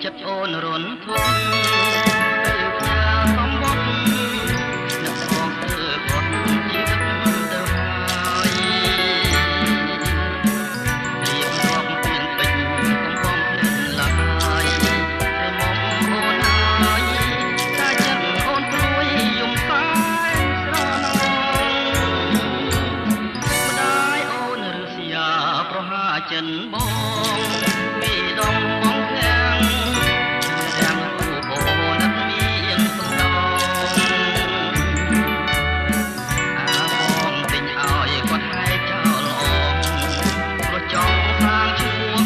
ចិត្តអូនរន់ធន់ពេលផ្ញើសំបុកអ្នកផងធ្វើគាត់ជីវិតទៅហើយរៀបរាប់ពីពេជ្រកំបងភ្លេចឡើយតែមុំអូនហើយតែចិត្តអូនព្រួយយំតែស្រណងម្ដាយអូនរសយាប្រហាចិនបងពីដងបងទាំងទាំងគូបអូនអត់មានសំដងអាបងទិញឲ្យគាត់ឲ្យចោលអងព្រោះចង់សាងជួង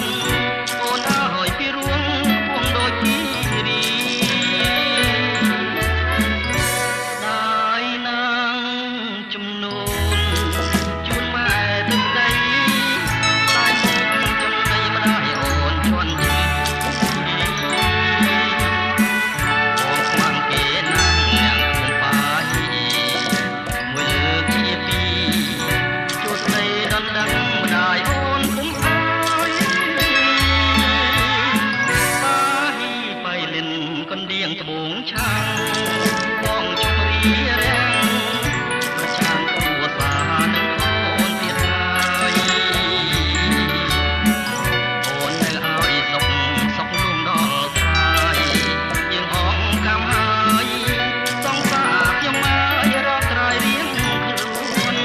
អូនឲ្យពីរួងពួងដូចគិរីដែរណាងចំនួនជូនម៉ែទឹកដីតែមកចំណៃម្ដាយអូនជន់ជីបងខ្មាំងគេណាស់អ្នកគុំបាយមួយលើកជាពីរជួស្ដីដណ្ដឹងម្ដាយអូនគុំអើយបាយបៃលិនកណ្ដៀងត្បូងឆាំងបងជុំរីរាំងប្រចាំគ្រួសារនឹងអូនទៀតហើយអូននៅឲ្យសុខសុខលួងដល់ថ្លៃយើងអងកម្មហើយសង្សារខ្ញុំអើយរកក្រោយរៀងខ្លួន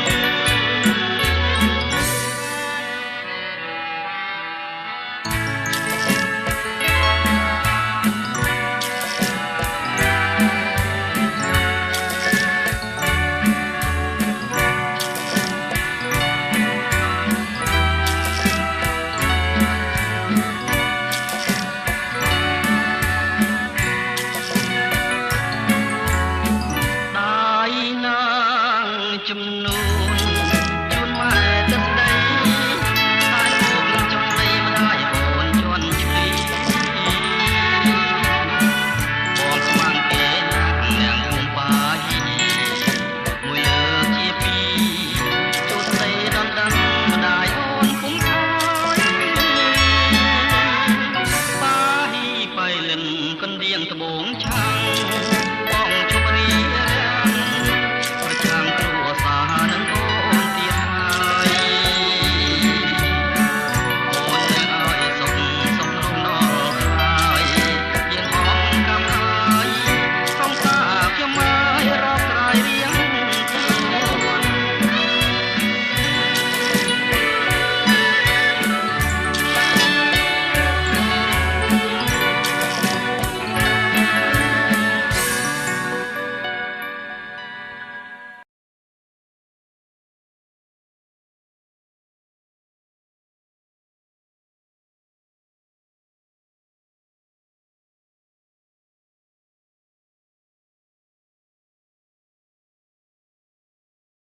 ដែរណាងចំនួនជូនម៉ែទឹកដីហើយមកចំណៃម្ដាយអូនជន់ឈ្លីបងខ្មាំងគេណាស់អ្នកគុំបាយមួយលើកជាពីរជួស្ដីដណ្ដឹងម្ដាយអូនគុំអើយបាយបៃលិនកណ្ដៀងត្បូងឆា